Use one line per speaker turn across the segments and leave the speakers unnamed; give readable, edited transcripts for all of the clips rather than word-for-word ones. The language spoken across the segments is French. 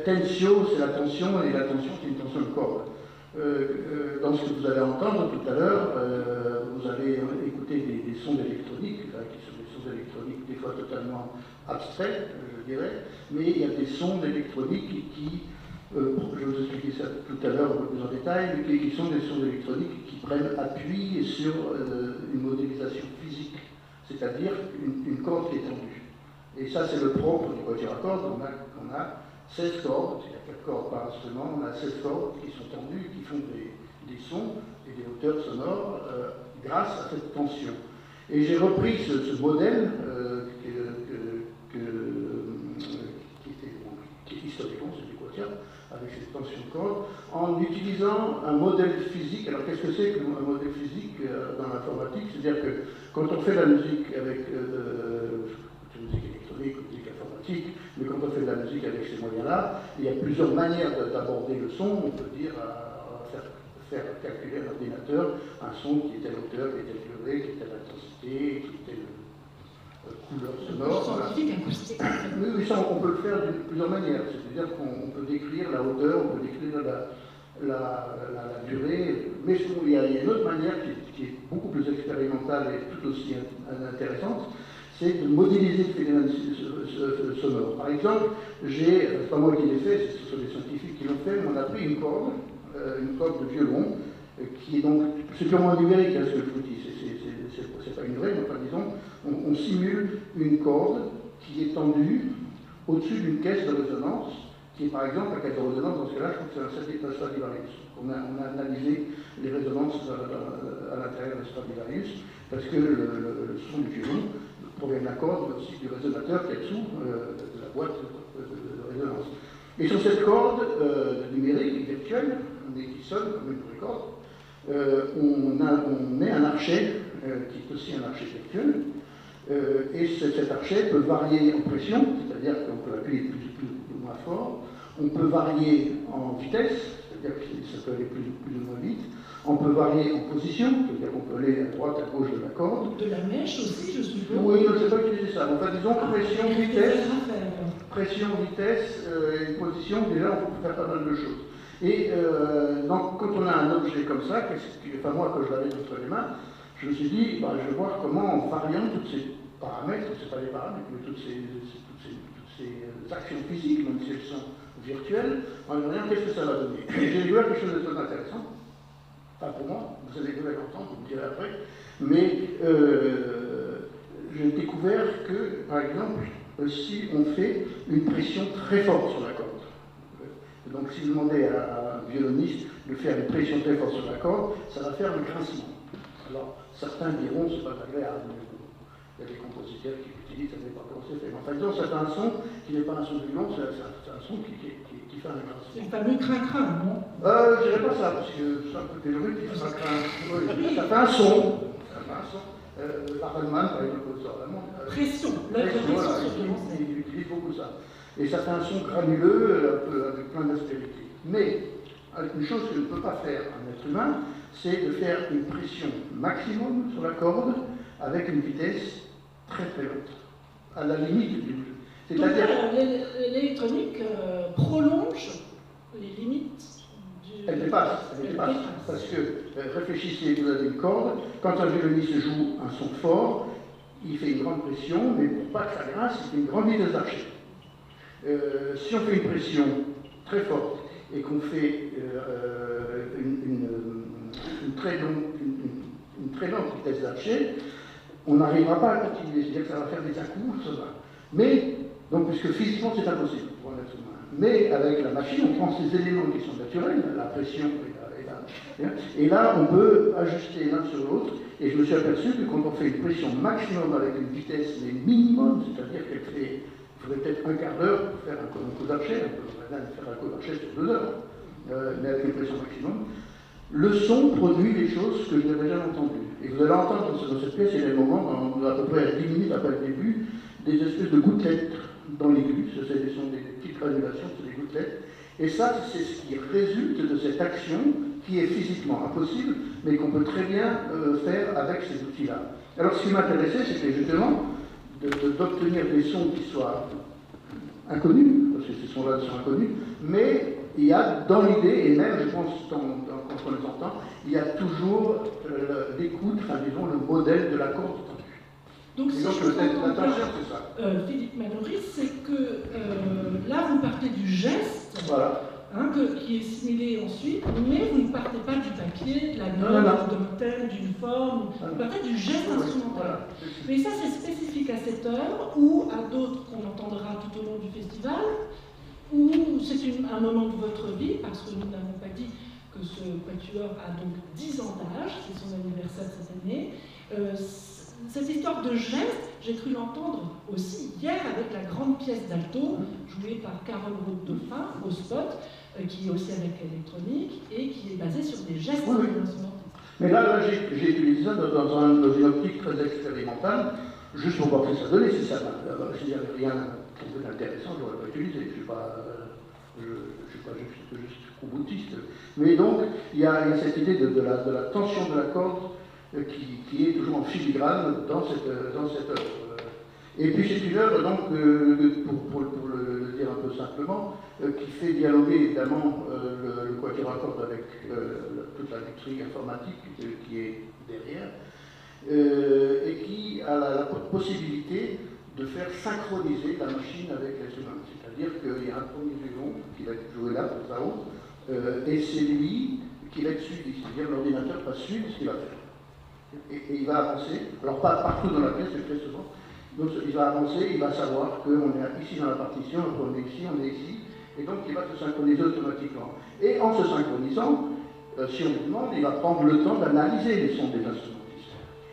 Tensio, c'est la tension, et la tension, c'est une tension de corde. Dans ce que vous allez entendre tout à l'heure, vous allez écouter des sons électroniques, qui sont des sons électroniques des fois totalement abstraits, je dirais, mais il y a des sons électroniques qui, je vais vous expliquer ça tout à l'heure un peu plus en détail, mais qui sont des sons électroniques qui prennent appui sur une modélisation physique, c'est-à-dire une corde qui est tendue. Et ça, c'est le propre du quatuor à cordes. On a 16 cordes, il y a 4 cordes par instrument, on a 16 cordes qui sont tendues, qui font des sons et des hauteurs sonores grâce à cette tension. Et j'ai repris ce modèle qui est historiquement, c'est du quatuor, avec cette tension de corde, en utilisant un modèle physique. Alors qu'est-ce que c'est qu'un modèle physique dans l'informatique? C'est-à-dire que quand on fait la musique avec musique électronique, musique informatique, mais quand on fait de la musique avec ces moyens-là, il y a plusieurs manières d'aborder le son. On peut dire faire calculer à l'ordinateur un son qui est telle hauteur, qui est telle durée, qui est telle intensité, qui est telle couleur sonore. Oui, ça, on peut le faire de plusieurs manières. C'est-à-dire qu'on peut décrire la hauteur, on peut décrire la durée, mais il y a une autre manière qui est beaucoup plus expérimentale et tout aussi intéressante, c'est de modéliser le phénomène sonore. Par exemple, c'est pas moi qui l'ai fait, ce sont des scientifiques qui l'ont fait, mais on a pris une corde de violon, qui est donc, c'est purement numérique, ce que je vous dis, c'est pas une vraie, mais enfin disons, on simule une corde qui est tendue au-dessus d'une caisse de résonance, qui est par exemple la caisse de résonance, dans ce cas-là, je crois que c'est un Stradivarius. On a analysé les résonances à l'intérieur de Stradivarius, parce que le son du violon provient de la corde, mais aussi du résonateur qui est dessous de la boîte de résonance. Et sur cette corde numérique, virtuelle, mais qui sonne comme une vraie corde, on met un archet, qui est aussi un archet virtuel, et cet archet peut varier en pression, c'est-à-dire qu'on peut appuyer plus ou moins fort, on peut varier en vitesse, c'est-à-dire que ça peut aller plus ou moins vite, on peut varier en position, c'est-à-dire qu'on peut aller à droite, à gauche de la corde.
De la mèche aussi, je suppose.
Oui, je ne sais pas utiliser ça. Enfin, disons pression, vitesse et position, déjà, on peut faire pas mal de choses. Et donc, quand on a un objet comme ça, enfin moi, quand je l'avais entre les mains, je me suis dit, je vais voir comment, en variant tous ces paramètres, ce n'est pas des paramètres, mais toutes ces actions physiques, même si elles sont virtuelles, en variant, qu'est-ce que ça va donner. Et j'ai découvert quelque chose de très intéressant. Enfin, pour moi, vous allez l'entendre, vous me direz après, mais j'ai découvert que, par exemple, si on fait une pression très forte sur la corde, donc si vous demandez à un violoniste de faire une pression très forte sur la corde, ça va faire un grincement. Alors, certains diront c'est pas agréable, mais il y a des compositeurs qui l'utilisent, ça ne savez pas comment c'est fait. Mais en fait, donc, c'est un son qui n'est pas un son de violon, c'est un son qui fait un grincement.
C'est le fameux crin-crin, non?
Je dirais pas ça, parce que c'est un peu péjoratif, qui fait un crin. Ça fait un son. Ça fait un son. Barthelman, par exemple, ça vraiment.
Pression, la pression,
voilà, il utilise beaucoup ça. Et ça fait un son granuleux, un peu, avec plein d'aspérités. Mais, une chose que ne peut pas faire un être humain, c'est de faire une pression maximum sur la corde avec une vitesse très très lente, à la limite du jeu.
C'est-à-dire l'électronique prolonge les limites du...
Elle dépasse, parce que, réfléchissez, vous avez une corde, quand un violoniste joue un son fort, il fait une grande pression, mais pour pas que ça grince, il fait une grande vitesse d'archet. Si on fait une pression très forte et qu'on fait une très lente vitesse d'archet, on n'arrivera pas à continuer, c'est-à-dire que ça va faire des à-coups, ça va. Mais, donc, puisque physiquement c'est impossible pour un être humain, mais avec la machine, on prend ces éléments qui sont naturels, la pression et là on peut ajuster l'un sur l'autre, et je me suis aperçu que quand on fait une pression maximum avec une vitesse mais minimum, c'est-à-dire qu'elle fait, il faudrait peut-être un quart d'heure pour faire un coup d'archet, on peut faire un coup d'archet sur 2 heures, mais avec une pression maximum, le son produit des choses que je n'avais jamais entendues. Et vous allez entendre dans cette pièce, il y a des moments, à peu près à 10 minutes après le début, des espèces de gouttelettes dans l'aigu, ce sont des petites granulations, c'est des gouttelettes. Et ça, c'est ce qui résulte de cette action qui est physiquement impossible, mais qu'on peut très bien faire avec ces outils-là. Alors ce qui m'intéressait, c'était justement d'obtenir des sons qui soient inconnus, parce que ces sons-là sont inconnus, mais il y a dans l'idée, et même je pense quand on les entend, il y a toujours l'écoute, enfin disons le modèle de l'accord.
Donc, si je
peut-être
comprends
l'intention,
bien,
c'est ça.
Philippe Mallory, c'est que là, vous partez du geste,
Voilà.
Qui est simulé ensuite, mais vous ne partez pas du papier, de la
Non,
note, d'un thème, d'une forme,
Ah,
vous partez du geste instrumental.
Voilà.
Mais ça, c'est spécifique à cette œuvre ou à d'autres qu'on entendra tout au long du festival, ou c'est un moment de votre vie, parce que nous n'avons pas dit que ce quatuor a donc 10 ans d'âge, c'est son anniversaire cette année. Cette histoire de geste, j'ai cru l'entendre aussi hier avec la grande pièce d'alto, jouée par Carole Roth-Dauphin au spot, qui est aussi avec électronique et qui est basée sur des gestes instrumentaux.
Mais là j'ai utilisé ça dans une optique très expérimentale, juste pour voir ce que ça donnait. Si ça s'il n'y avait rien d'intéressant, je n'aurais pas utilisé. Je ne suis pas juste roboutiste. Mais donc, il y a cette idée de la tension de la corde qui est toujours en filigrane dans cette œuvre. Et puis c'est une œuvre, donc, pour le dire un peu simplement, qui fait dialoguer évidemment le quatuor à cordes avec toute la lutherie informatique qui est derrière, et qui a la possibilité de faire synchroniser la machine avec l'instrument. C'est-à-dire qu'il y a un premier violon qui va être joué là, pour ça haut, et c'est lui qui va être suivi, c'est-à-dire l'ordinateur va suivre ce qu'il va faire. Et il va avancer, alors pas partout dans la pièce, mais très souvent. Donc il va avancer, il va savoir qu'on est ici dans la partition, on est ici, et donc il va se synchroniser automatiquement. Et en se synchronisant, si on lui demande, il va prendre le temps d'analyser les sons des instrumentistes.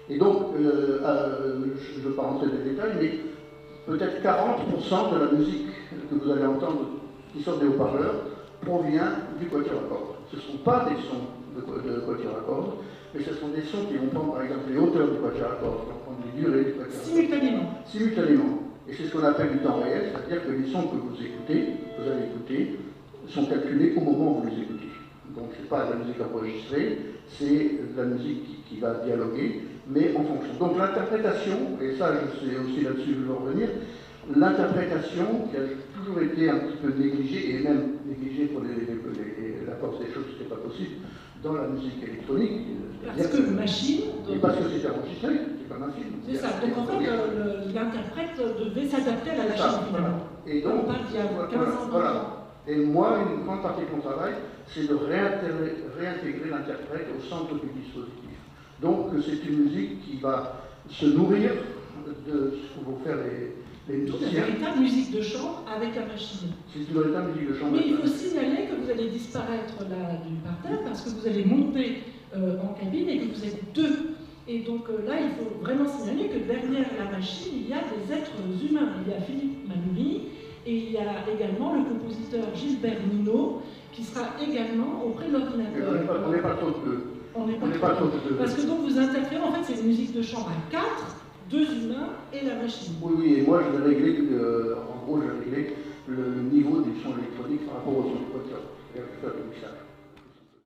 Et donc, je ne veux pas rentrer dans les détails, mais peut-être 40% de la musique que vous allez entendre qui sort des haut-parleurs provient du quatuor à cordes. Ce ne sont pas des sons de quatuor à cordes, mais ce sont des sons qui vont prendre par exemple les hauteurs du quatuor à cordes, qui vont prendre les durées du quatuor à cordes. Simultanément. Et c'est ce qu'on appelle du temps réel, c'est-à-dire que les sons que vous allez écouter, sont calculés au moment où vous les écoutez. Donc ce n'est pas de la musique enregistrée, c'est de la musique qui va dialoguer, mais en fonction. Donc l'interprétation, et ça je sais aussi là-dessus je veux revenir, l'interprétation qui a toujours été un petit peu négligée, et même négligée pour la force des choses, ce n'était pas possible, dans la musique électronique.
Parce que machine.
Et parce que c'est enregistré, c'est comme un film.
C'est ça, donc en fait l'interprète devait s'adapter à la machine finalement.
Et donc,
on parle d'il y a 15 ans.
Voilà. Et moi, une grande partie de mon travail, c'est de réintégrer l'interprète au centre du dispositif. Donc c'est une musique qui va se nourrir de ce que vont faire les musiciens.
C'est une véritable musique de chambre avec la machine.
C'est une véritable musique de chambre.
Mais il faut signaler que vous allez disparaître là du parterre parce que vous allez monter en cabine et que vous êtes deux. Et donc là, il faut vraiment signaler que derrière la machine, il y a des êtres humains. Il y a Philippe Mallory et il y a également le compositeur Gilbert Nino qui sera également auprès de l'ordinateur.
On n'est pas trop de deux.
On n'est pas trop de deux. Parce que donc vous interférez, en fait, c'est une musique de chambre à 4, 2 humains et la machine.
Oui, et moi je vais régler, en gros, je vais régler le niveau du son électronique par rapport au son de quatuor. Je vais faire le mixage.